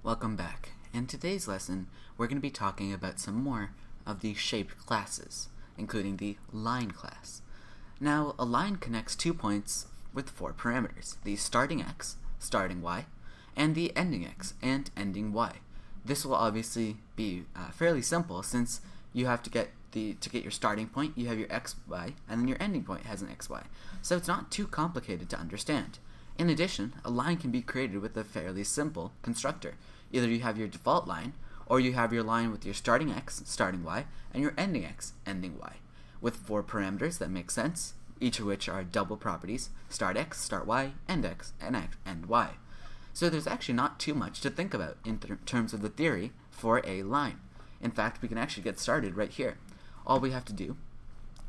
Welcome back. In today's lesson, we're going to be talking about some more of the shape classes, including the line class. Now, a line connects 2 points with 4 parameters, the starting x, starting y, and the ending x and ending y. This will obviously be fairly simple since you have to get your starting point, you have your x, y, and then your ending point has an x, y. So it's not too complicated to understand. In addition, a line can be created with a fairly simple constructor. Either you have your default line, or you have your line with your starting x, starting y, and your ending x, ending y. With 4 parameters that make sense, each of which are double properties, start x, start y, end x, end y. So there's actually not too much to think about in terms of the theory for a line. In fact, we can actually get started right here. All we have to do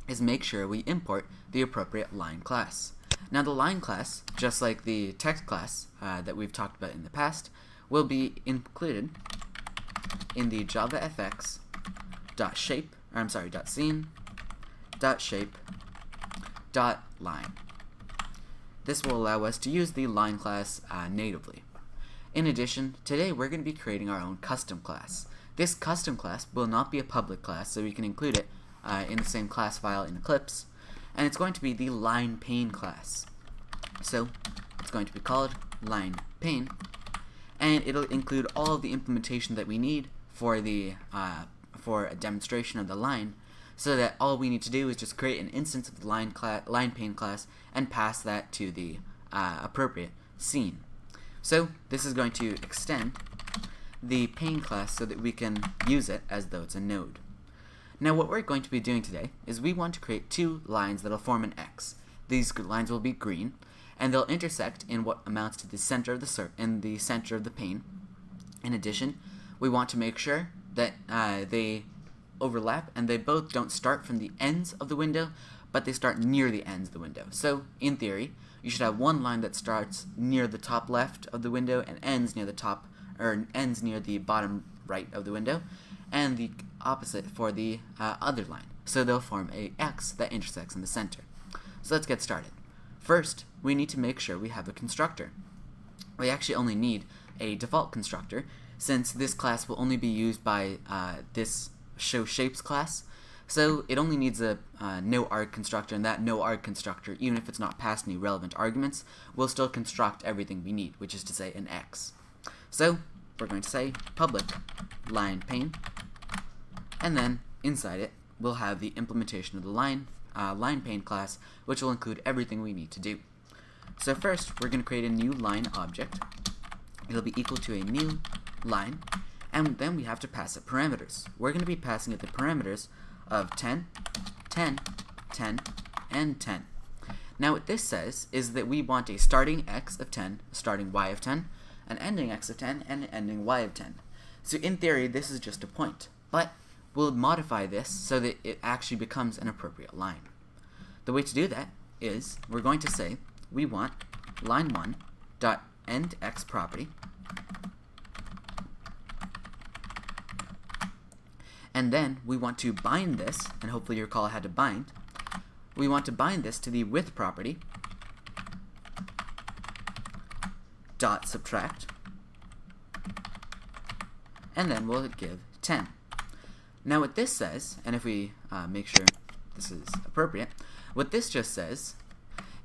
is make sure we import the appropriate line class. Now the line class, just like the text class that we've talked about in the past, will be included in the JavaFX .scene.shape.line. This will allow us to use the line class natively. In addition, today we're going to be creating our own custom class. This custom class will not be a public class, so we can include it in the same class file in Eclipse, and it's going to be the line pane class. So it's going to be called line pane, and it'll include all of the implementation that we need for for a demonstration of the line, so that all we need to do is just create an instance of the line pane class and pass that to the appropriate scene. So this is going to extend the pane class so that we can use it as though it's a node. Now what we're going to be doing today is we want to create 2 lines that'll form an X. These lines will be green, and they'll intersect in what amounts to the center of the pane. In addition, we want to make sure that they overlap and they both don't start from the ends of the window, but they start near the ends of the window. So in theory, you should have one line that starts near the top left of the window and ends near the bottom right of the window, and the opposite for the other line. So they'll form a X that intersects in the center. So let's get started. First, we need to make sure we have a constructor. We actually only need a default constructor, since this class will only be used by this showShapes class. So it only needs a noArg constructor, and that noArg constructor, even if it's not passed any relevant arguments, will still construct everything we need, which is to say an X. So we're going to say public line pane, and then inside it we'll have the implementation of the line pane class, which will include everything we need to do. So first we're going to create a new line object. It'll be equal to a new line, and then we have to pass it parameters. We're going to be passing it the parameters of 10, 10, 10, and 10. Now what this says is that we want a starting x of 10, a starting y of 10, an ending x of 10, and an ending y of 10. So in theory, this is just a point, but we'll modify this so that it actually becomes an appropriate line. The way to do that is we're going to say we want line1 dot end x property, and then we want to bind this, and hopefully you recall how to bind. We want to bind this to the width property dot subtract, and then we'll give 10. Now what this says, and if we make sure this is appropriate, what this just says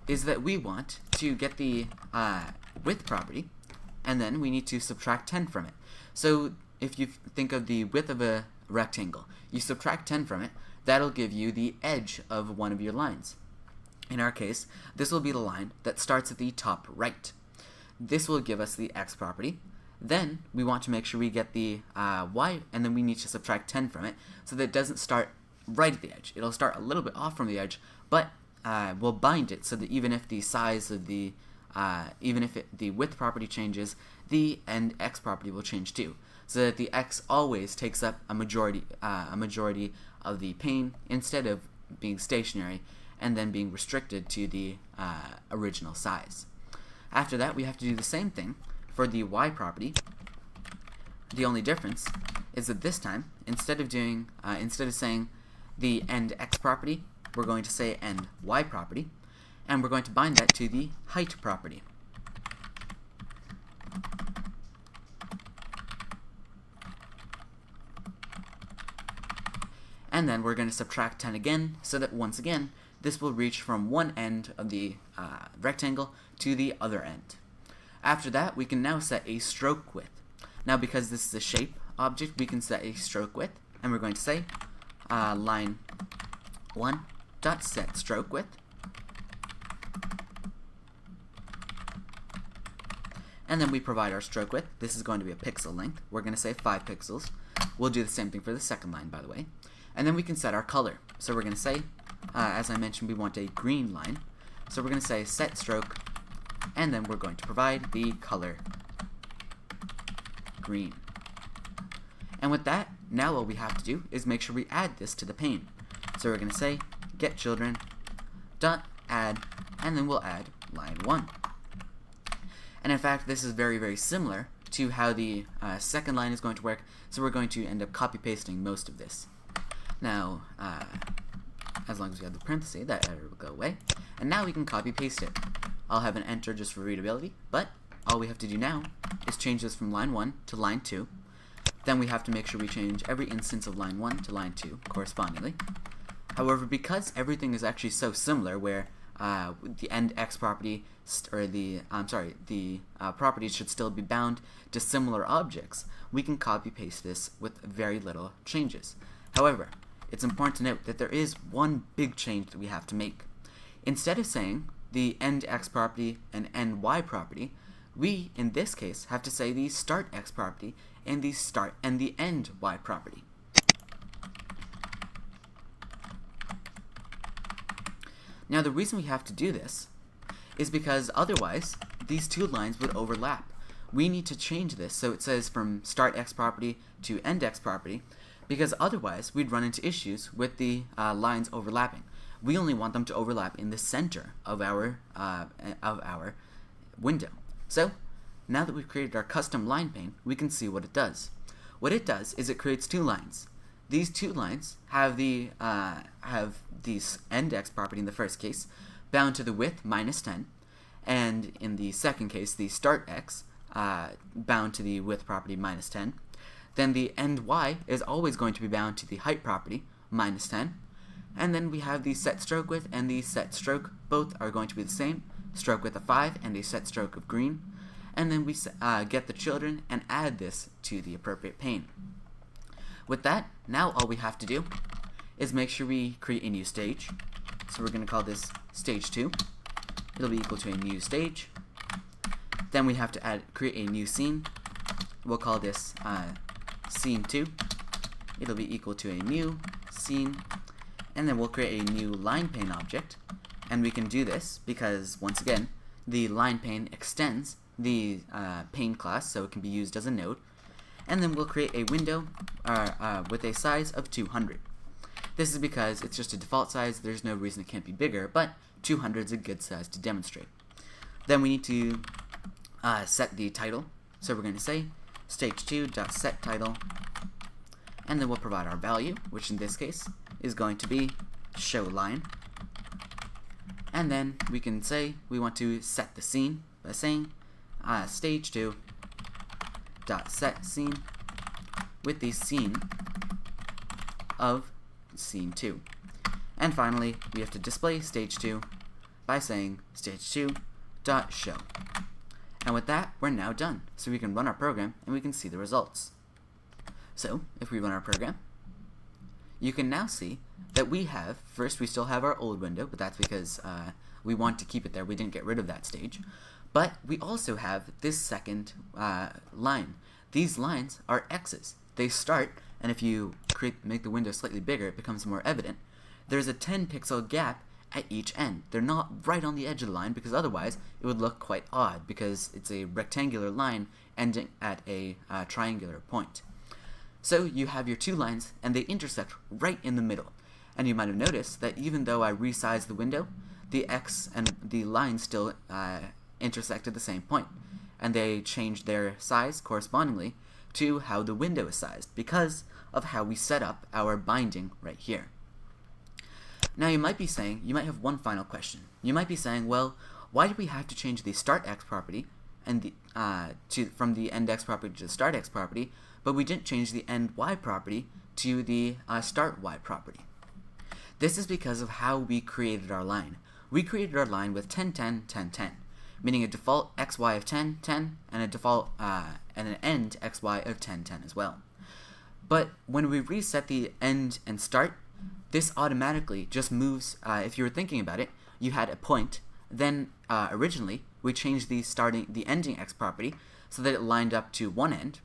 is that we want to get the width property, and then we need to subtract 10 from it. So if you think of the width of a rectangle, you subtract 10 from it, that'll give you the edge of one of your lines. In our case, this will be the line that starts at the top right. This will give us the x property. Then we want to make sure we get the y, and then we need to subtract 10 from it so that it doesn't start right at the edge. It'll start a little bit off from the edge, but we'll bind it so that even if the size of the the width property changes, the end x property will change too, so that the x always takes up a majority of the pane instead of being stationary and then being restricted to the original size. After that, we have to do the same thing for the y property. The only difference is that this time, instead of saying the end x property, we're going to say end y property, and we're going to bind that to the height property. and then we're going to subtract 10 again, so that once again, this will reach from one end of the rectangle to the other end. After that, we can now set a stroke width. Now, because this is a shape object, we can set a stroke width, and we're going to say line 1 dot set stroke width, and then we provide our stroke width. This is going to be a pixel length. We're going to say 5 pixels. We'll do the same thing for the second line, by the way. And then we can set our color. So we're going to say, as I mentioned, we want a green line. So we're going to say set stroke, and then we're going to provide the color green. And with that, now all we have to do is make sure we add this to the pane. So we're going to say get children dot add, and then we'll add line 1. And in fact, this is very similar to how the second line is going to work, so we're going to end up copy pasting most of this. Now, as long as we have the parenthesis, that error will go away, and now we can copy paste it. I'll have an enter just for readability, but all we have to do now is change this from line 1 to line 2. Then we have to make sure we change every instance of line 1 to line 2 correspondingly. However, because everything is actually so similar, where the end x property, or the properties should still be bound to similar objects, we can copy paste this with very little changes. However, it's important to note that there is one big change that we have to make. Instead of saying the end x property and end y property, we in this case have to say the start x property and the start and the end y property. Now, the reason we have to do this is because otherwise these two lines would overlap. We need to change this so it says from start x property to end x property, because otherwise we'd run into issues with the lines overlapping. We only want them to overlap in the center of our window. So now that we've created our custom line pane, we can see what it does. What it does is it creates two lines. These two lines have the end x property in the first case bound to the width minus 10, and in the second case the start x bound to the width property minus 10. Then the end y is always going to be bound to the height property minus 10. And then we have the set stroke width and the set stroke. Both are going to be the same, stroke width of 5 and a set stroke of green. And then we get the children and add this to the appropriate pane. With that, now all we have to do is make sure we create a new stage. So we're going to call this stage 2. It'll be equal to a new stage. Then we have to create a new scene. We'll call this scene 2. It'll be equal to a new scene. And then we'll create a new line pane object. And we can do this because, once again, the line pane extends the pane class, so it can be used as a node. And then we'll create a window with a size of 200. This is because it's just a default size. There's no reason it can't be bigger, but 200 is a good size to demonstrate. Then we need to set the title. So we're going to say stage2.setTitle, and then we'll provide our value, which in this case is going to be show line. And then we can say we want to set the scene by saying stage2.setScene with the scene of scene 2. And finally, we have to display stage 2 by saying stage2.show. And with that, we're now done. So we can run our program and we can see the results. So if we run our program, you can now see that we still have our old window, but that's because we want to keep it there. We didn't get rid of that stage. But we also have this second line. These lines are X's. They start, and if you make the window slightly bigger, it becomes more evident. There's a 10 pixel gap at each end. They're not right on the edge of the line, because otherwise it would look quite odd, because it's a rectangular line ending at a triangular point. So you have your two lines, and they intersect right in the middle. And you might have noticed that even though I resized the window, the X and the line still intersect at the same point, and they changed their size correspondingly to how the window is sized, because of how we set up our binding right here. Now you might have one final question. You might be saying, well, why do we have to change the start X property and from the end x property to the start x property, but we didn't change the end y property to the start y property. This is because of how we created our line. We created our line with 10, 10, 10, 10, meaning a default xy of 10, 10, and a default and an end xy of 10, 10 as well. But when we reset the end and start, this automatically just moves. If you were thinking about it, you had a point. Then originally we changed the ending x property so that it lined up to one end,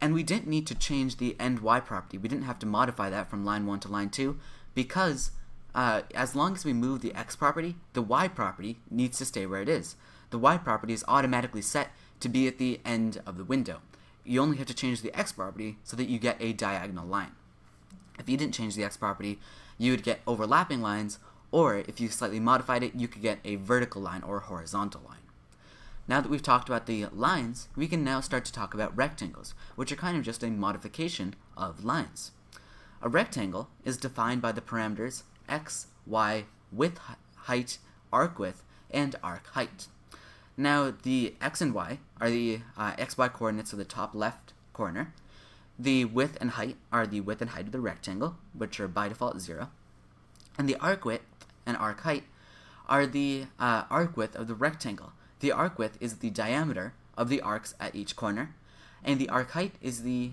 and we didn't need to change the end y property. We didn't have to modify that from line 1 to line 2 because as long as we move the x property, the y property needs to stay where it is. The y property is automatically set to be at the end of the window. You only have to change the x property so that you get a diagonal line. If you didn't change the x property, you would get overlapping lines, or if you slightly modified it, you could get a vertical line or a horizontal line. Now that we've talked about the lines, we can now start to talk about rectangles, which are kind of just a modification of lines. A rectangle is defined by the parameters x, y, width, height, arc width, and arc height. Now, the x and y are the xy coordinates of the top left corner. The width and height are the width and height of the rectangle, which are by default 0. And the arc width and arc height are the arc width of the rectangle. The arc width is the diameter of the arcs at each corner, and the arc height is the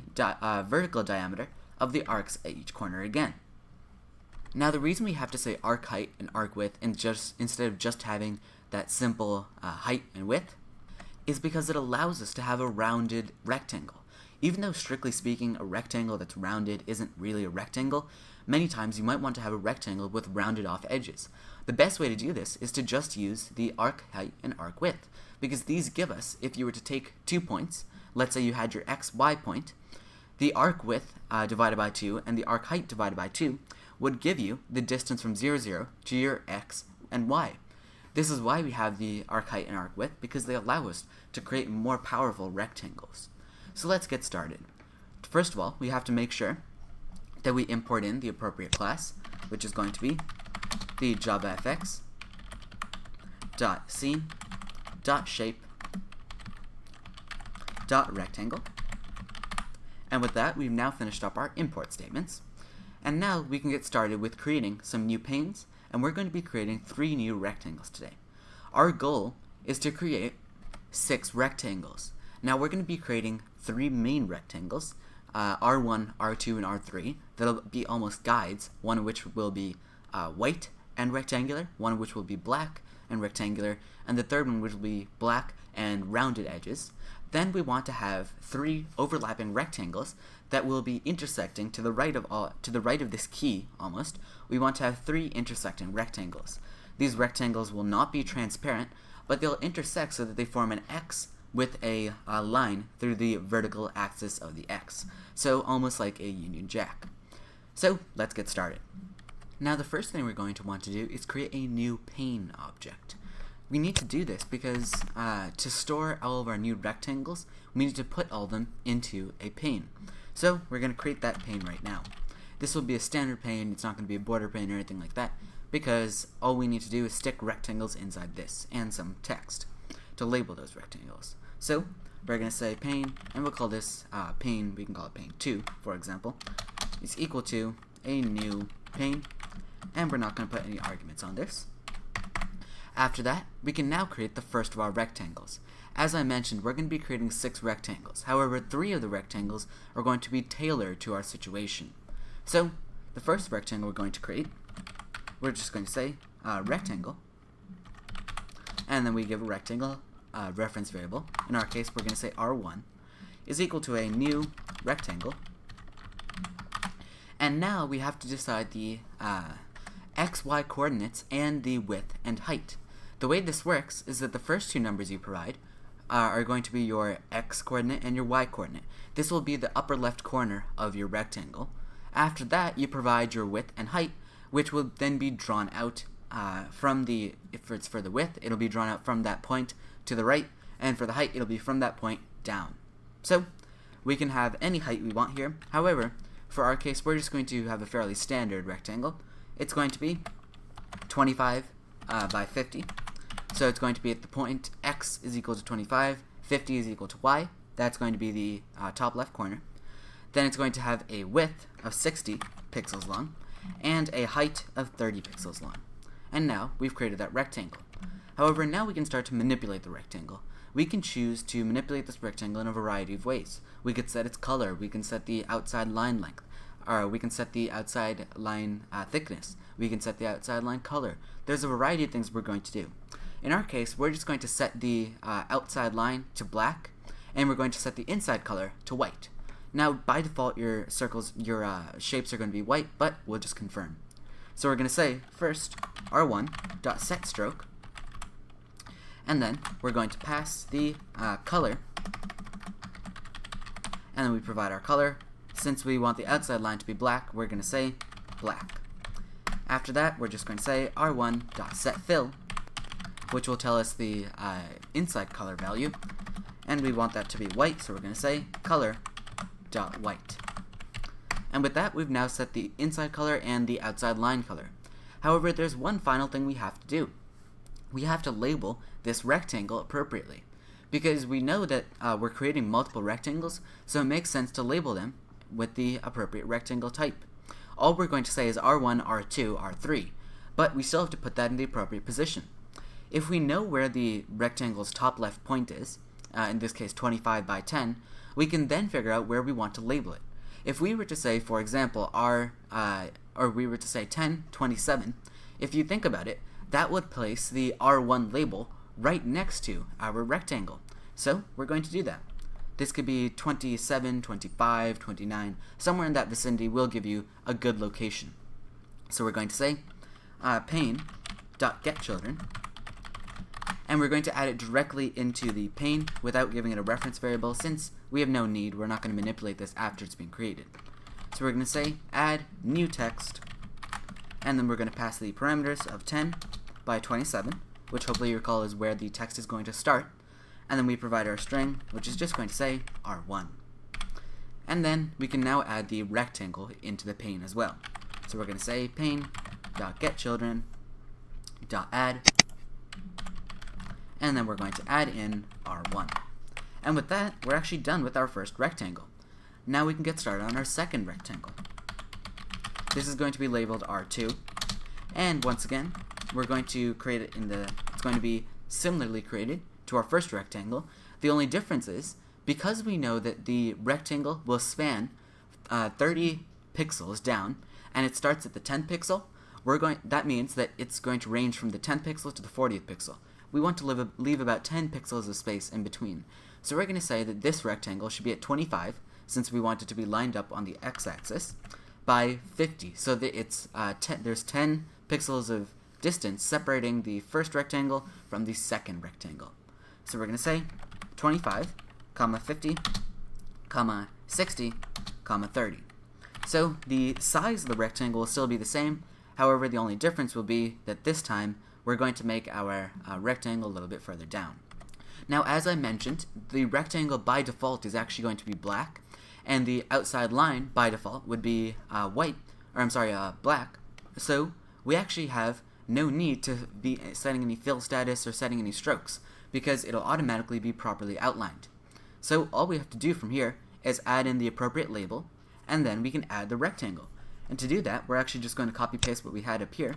vertical diameter of the arcs at each corner again. Now, the reason we have to say arc height and arc width instead of just having that simple height and width is because it allows us to have a rounded rectangle. Even though strictly speaking a rectangle that's rounded isn't really a rectangle, many times you might want to have a rectangle with rounded off edges. The best way to do this is to just use the arc height and arc width, because these give us, if you were to take 2 points, let's say you had your xy point, the arc width divided by 2 and the arc height divided by 2 would give you the distance from 0, 0 to your x and y. This is why we have the arc height and arc width, because they allow us to create more powerful rectangles. So let's get started. First of all, we have to make sure that we import in the appropriate class, which is going to be the JavaFX .scene .shape .rectangle. And with that, we've now finished up our import statements. And now we can get started with creating some new panes, and we're going to be creating 3 new rectangles today. Our goal is to create 6 rectangles. Now we're going to be creating 3 main rectangles, R1, R2, and R3. That'll be almost guides, one of which will be white and rectangular, one of which will be black and rectangular, and the third one which will be black and rounded edges. Then we want to have 3 overlapping rectangles that will be intersecting to the right of this key almost. We want to have 3 intersecting rectangles. These rectangles will not be transparent, but they'll intersect so that they form an X with a line through the vertical axis of the X. So almost like a Union Jack. So let's get started. Now the first thing we're going to want to do is create a new pane object. We need to do this because to store all of our new rectangles, we need to put all of them into a pane. So we're going to create that pane right now. This will be a standard pane. It's not going to be a border pane or anything like that, because all we need to do is stick rectangles inside this and some text to label those rectangles. So we're going to say pane, and we'll call this pane, we can call it pane 2, for example, is equal to a new pane, and we're not going to put any arguments on this. After that, we can now create the first of our rectangles. As I mentioned, we're going to be creating 6 rectangles. However, 3 of the rectangles are going to be tailored to our situation. So, the first rectangle we're going to create, we're just going to say rectangle, and then we give a rectangle reference variable. In our case, we're going to say R1 is equal to a new rectangle. And now we have to decide the XY coordinates and the width and height. The way this works is that the first 2 numbers you provide are going to be your X coordinate and your Y coordinate. This will be the upper left corner of your rectangle. After that, you provide your width and height, which will then be drawn out from the, if it's for the width, it'll be drawn out from that point to the right, and for the height, it'll be from that point down. So, we can have any height we want here. However, for our case, we're just going to have a fairly standard rectangle. It's going to be 25 by 50. So it's going to be at the point X is equal to 25, 50 is equal to y. That's going to be the top left corner. Then it's going to have a width of 60 pixels long and a height of 30 pixels long. And now we've created that rectangle. However, now we can start to manipulate the rectangle. We can choose to manipulate this rectangle in a variety of ways. We could set its color, we can set the outside line length, or we can set the outside line thickness, we can set the outside line color. There's a variety of things we're going to do. In our case, we're just going to set the outside line to black, and we're going to set the inside color to white. Now, by default, your shapes are going to be white, but we'll just confirm. So we're going to say, first, r1.setStroke, and then we're going to pass the color, and then we provide our color. Since we want the outside line to be black, we're going to say black. After that, we're just going to say r1.setFill, which will tell us the inside color value, and we want that to be white, so we're going to say color.white. And with that, we've now set the inside color and the outside line color. However, there's one final thing we have to do. We have to label this rectangle appropriately, because we know that we're creating multiple rectangles, so it makes sense to label them with the appropriate rectangle type. All we're going to say is R1, R2, R3, but we still have to put that in the appropriate position. If we know where the rectangle's top left point is, in this case 25 by 10, we can then figure out where we want to label it. If we were to say, for example, we were to say 10, 27, if you think about it, that would place the R1 label right next to our rectangle. So we're going to do that. This could be 27, 25, 29, somewhere in that vicinity will give you a good location. So we're going to say pane.getChildren, and we're going to add it directly into the pane without giving it a reference variable, since we have no need. We're not going to manipulate this after it's been created. So we're going to say add new text, and then we're going to pass the parameters of 10 by 27, which hopefully you recall is where the text is going to start, and then we provide our string, which is just going to say R1. And then we can now add the rectangle into the pane as well. So we're going to say pane.getChildren.add, and then we're going to add in R1. And with that, we're actually done with our first rectangle. Now we can get started on our second rectangle. This is going to be labeled R2, and once again, we're going to create it it's going to be similarly created to our first rectangle. The only difference is, because we know that the rectangle will span 30 pixels down, and it starts at the 10th pixel, that means that it's going to range from the 10th pixel to the 40th pixel. We want to leave about 10 pixels of space in between. So we're going to say that this rectangle should be at 25, since we want it to be lined up on the x-axis, by 50, so that there's 10 pixels of distance separating the first rectangle from the second rectangle. So we're going to say 25, 50, 60, 30. So the size of the rectangle will still be the same. However, the only difference will be that this time we're going to make our rectangle a little bit further down. Now, as I mentioned, the rectangle by default is actually going to be black, and the outside line by default would be black. So we actually have no need to be setting any fill status or setting any strokes, because it'll automatically be properly outlined. So all we have to do from here is add in the appropriate label, and then we can add the rectangle. And to do that, we're actually just going to copy paste what we had up here,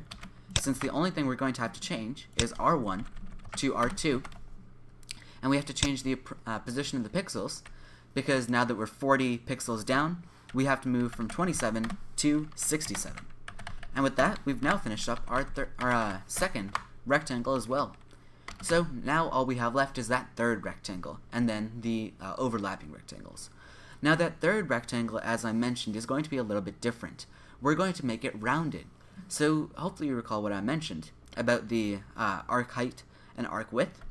since the only thing we're going to have to change is R1 to R2, and we have to change the position of the pixels, because now that we're 40 pixels down, we have to move from 27 to 67. And with that, we've now finished up our second rectangle as well. So now all we have left is that third rectangle, and then the overlapping rectangles. Now that third rectangle, as I mentioned, is going to be a little bit different. We're going to make it rounded. So hopefully you recall what I mentioned about the arc height and arc width,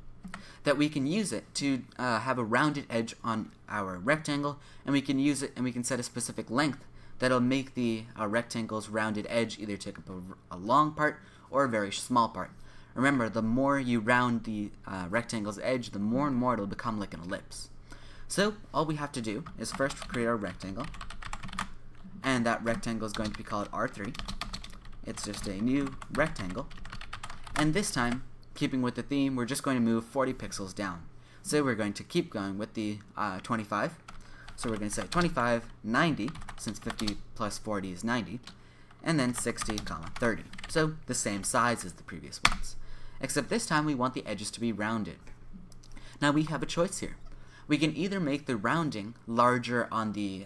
that we can use it to have a rounded edge on our rectangle, and we can use it and we can set a specific length that'll make the rectangle's rounded edge either take up a long part or a very small part. Remember, the more you round the rectangle's edge, the more and more it'll become like an ellipse. So all we have to do is first create our rectangle, and that rectangle is going to be called R3. It's just a new rectangle, and this time, keeping with the theme, we're just going to move 40 pixels down. So we're going to keep going with the 25. So we're going to say 25, 90, since 50 plus 40 is 90, and then 60, 30. So the same size as the previous ones, except this time we want the edges to be rounded. Now we have a choice here. We can either make the rounding larger on the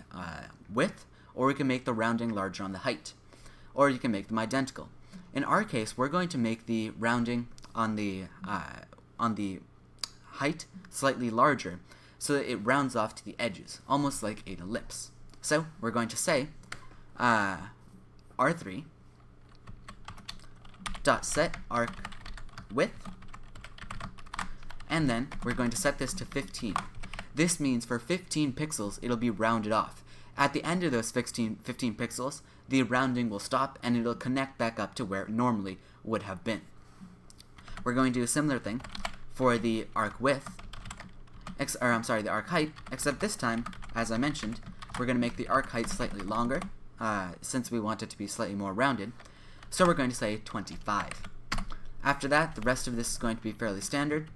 width, or we can make the rounding larger on the height, or you can make them identical. In our case, we're going to make the rounding on the height slightly larger, so that it rounds off to the edges, almost like an ellipse. So we're going to say R3 dot set arc width, and then we're going to set this to 15. This means for 15 pixels it'll be rounded off. At the end of those 15 pixels, the rounding will stop and it'll connect back up to where it normally would have been. We're going to do a similar thing for the arc width, the arc height, except this time, as I mentioned, we're going to make the arc height slightly longer, since we want it to be slightly more rounded. So we're going to say 25. After that, the rest of this is going to be fairly standard.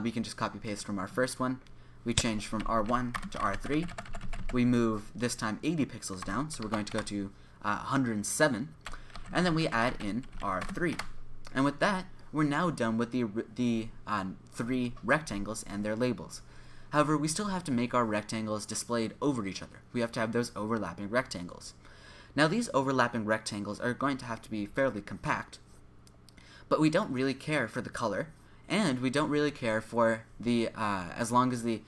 We can just copy paste from our first one. We change from R1 to R3. We move this time 80 pixels down, so we're going to go to 107, and then we add in R3. And with that, we're now done with the 3 rectangles and their labels. However, we still have to make our rectangles displayed over each other. We have to have those overlapping rectangles. Now these overlapping rectangles are going to have to be fairly compact, but we don't really care for the color, and we don't really care for the as long as the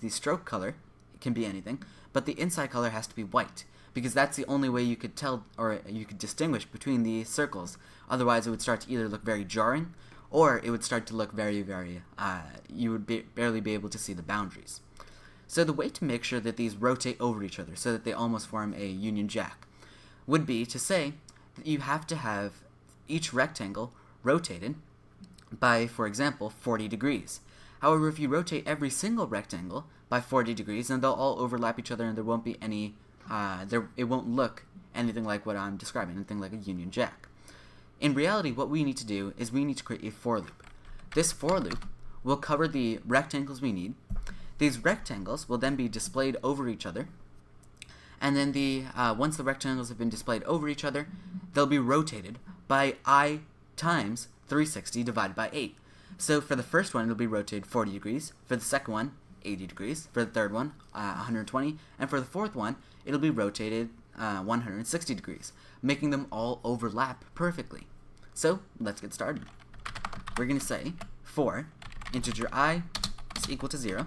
stroke color can be anything, but the inside color has to be white, because that's the only way you could tell, or you could distinguish between the circles. Otherwise, it would start to either look very jarring, or it would start to look very, you would barely be able to see the boundaries. So the way to make sure that these rotate over each other so that they almost form a Union Jack would be to say that you have to have each rectangle rotated by, for example, 40 degrees. However, if you rotate every single rectangle by 40 degrees, then they'll all overlap each other and there won't be any, it won't look anything like what I'm describing, anything like a Union Jack. In reality, what we need to do is we need to create a for loop. This for loop will cover the rectangles we need. These rectangles will then be displayed over each other, and then once the rectangles have been displayed over each other, they'll be rotated by I times 360 divided by 8. So for the first one, it'll be rotated 40 degrees, for the second one, 80 degrees, for the third one, 120, and for the fourth one, it'll be rotated 160 degrees, making them all overlap perfectly. So let's get started. We're going to say for integer I is equal to 0.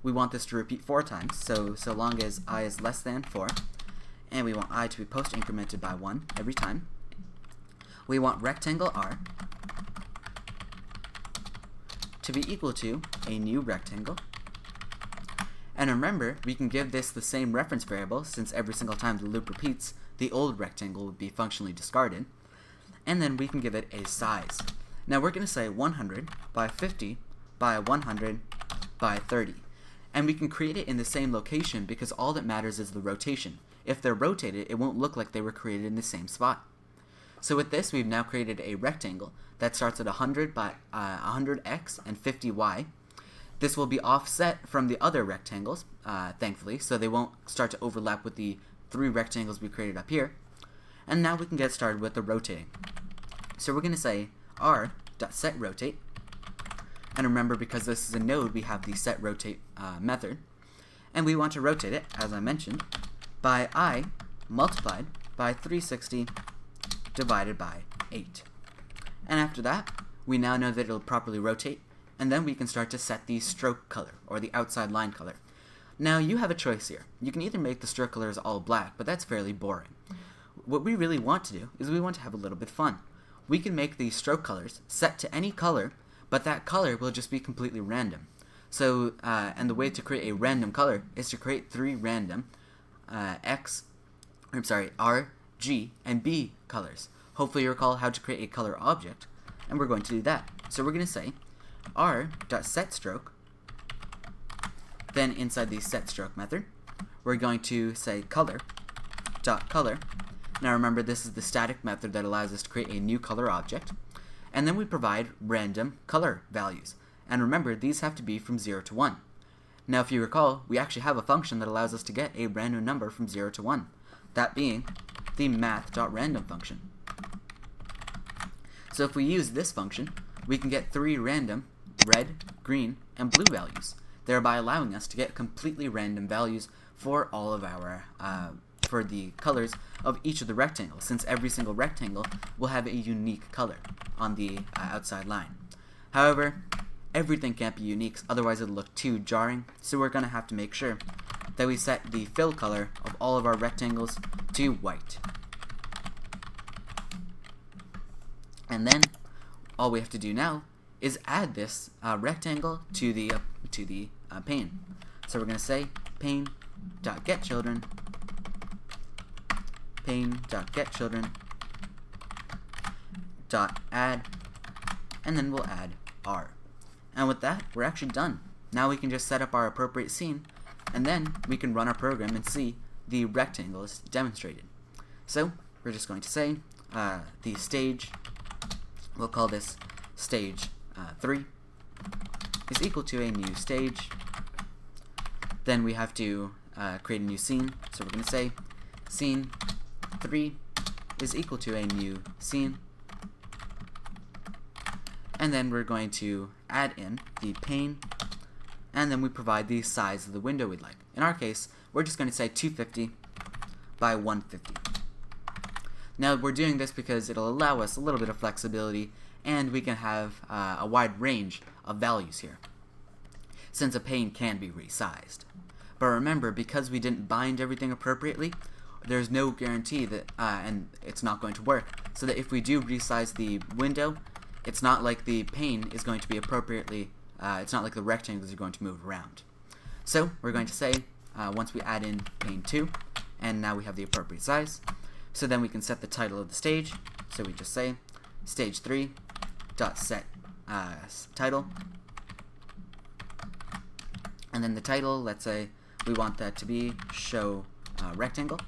We want this to repeat 4 times, so long as I is less than 4, and we want I to be post-incremented by 1 every time. We want rectangle R to be equal to a new rectangle. And remember, we can give this the same reference variable, since every single time the loop repeats, the old rectangle would be functionally discarded. And then we can give it a size. Now we're going to say 100 by 50 by 100 by 30. And we can create it in the same location because all that matters is the rotation. If they're rotated, it won't look like they were created in the same spot. So with this, we've now created a rectangle that starts at 100 by 100x and 50y. This will be offset from the other rectangles, thankfully, so they won't start to overlap with the 3 rectangles we created up here. And now we can get started with the rotating. So we're going to say r.setRotate. And remember, because this is a node, we have the setRotate method. And we want to rotate it, as I mentioned, by I multiplied by 360 divided by 8. And after that, we now know that it'll properly rotate, and then we can start to set the stroke color, or the outside line color. Now, you have a choice here. You can either make the stroke colors all black, but that's fairly boring. What we really want to do is we want to have a little bit of fun. We can make the stroke colors set to any color, but that color will just be completely random. So, and the way to create a random color is to create 3 random R, G, and B colors. Hopefully you recall how to create a color object, and we're going to do that. So we're going to say r.setStroke, then inside the setStroke method, we're going to say color.color. Now remember, this is the static method that allows us to create a new color object. And then we provide random color values. And remember, these have to be from 0 to 1. Now if you recall, we actually have a function that allows us to get a random number from 0 to 1. That being the math.random function. So if we use this function, we can get 3 random red, green, and blue values, thereby allowing us to get completely random values for all of our for the colors of each of the rectangles, since every single rectangle will have a unique color on the outside line. However, everything can't be unique, otherwise it'll look too jarring, so we're going to have to make sure that we set the fill color of all of our rectangles to white. And then all we have to do now is add this rectangle to the pane. So we're going to say pane.getChildren, pane.getChildren .add, and then we'll add R. And with that, we're actually done. Now we can just set up our appropriate scene, and then we can run our program and see the rectangle is demonstrated. So we're just going to say the stage, we'll call this stage 3, is equal to a new stage. Then we have to create a new scene, so we're going to say scene 3 is equal to a new scene. And then we're going to add in the pane, and then we provide the size of the window we'd like. In our case, we're just going to say 250 by 150. Now we're doing this because it'll allow us a little bit of flexibility, and we can have a wide range of values here, since a pane can be resized. But remember, because we didn't bind everything appropriately, there's no guarantee that, and it's not going to work, so that if we do resize the window, it's not like the pane is going to be appropriately, it's not like the rectangles are going to move around. So we're going to say, once we add in pane 2, and now we have the appropriate size, so then we can set the title of the stage. So we just say stage 3 dot set title, and then the title, let's say we want that to be show rectangle,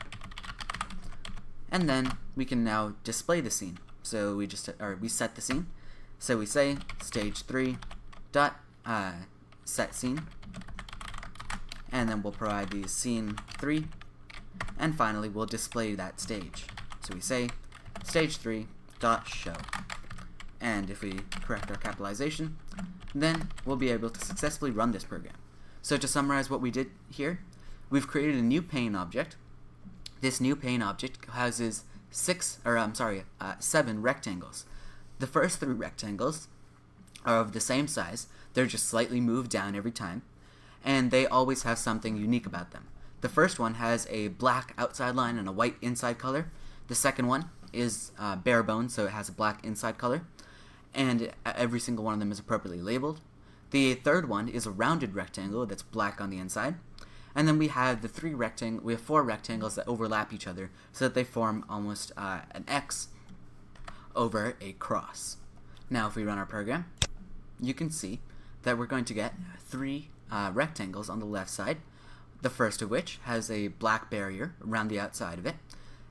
and then we can now display the scene. So we set the scene. So we say stage 3 dot set scene, and then we'll provide the scene 3, and finally we'll display that stage. So we say stage 3 dot show, and if we correct our capitalization, then we'll be able to successfully run this program. So to summarize what we did here, we've created a new pane object. This new pane object houses 7 rectangles. The first 3 rectangles are of the same size, they're just slightly moved down every time, and they always have something unique about them. The first one has a black outside line and a white inside color. The second one is bare bones, so it has a black inside color, and every single one of them is appropriately labeled. The third one is a rounded rectangle that's black on the inside, and then we have 4 rectangles that overlap each other so that they form almost an X over a cross. Now if we run our program, you can see that we're going to get 3 rectangles on the left side, the first of which has a black barrier around the outside of it,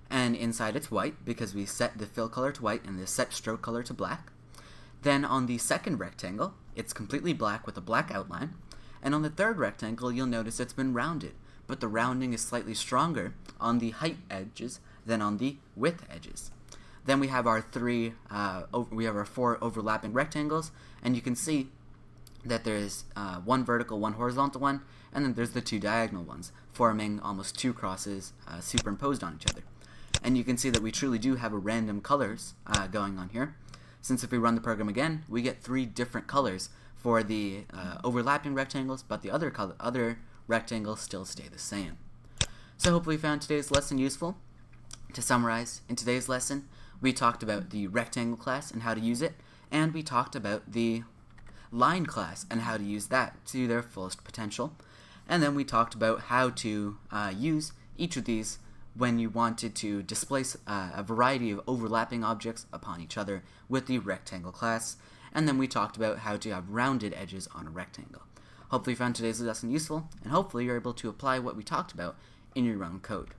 and inside it's white because we set the fill color to white and the set stroke color to black. Then on the second rectangle, it's completely black with a black outline, and on the third rectangle you'll notice it's been rounded, but the rounding is slightly stronger on the height edges than on the width edges. Then we have our 4 overlapping rectangles, and you can see that there's 1 vertical, 1 horizontal one, and then there's the 2 diagonal ones, forming almost 2 crosses superimposed on each other. And you can see that we truly do have a random colors going on here, since if we run the program again, we get 3 different colors for the overlapping rectangles, but the other rectangles still stay the same. So hopefully you found today's lesson useful. To summarize, in today's lesson, we talked about the rectangle class and how to use it, and we talked about the line class and how to use that to their fullest potential. And then we talked about how to use each of these when you wanted to displace a variety of overlapping objects upon each other with the rectangle class. And then we talked about how to have rounded edges on a rectangle. Hopefully you found today's lesson useful, and hopefully you're able to apply what we talked about in your own code.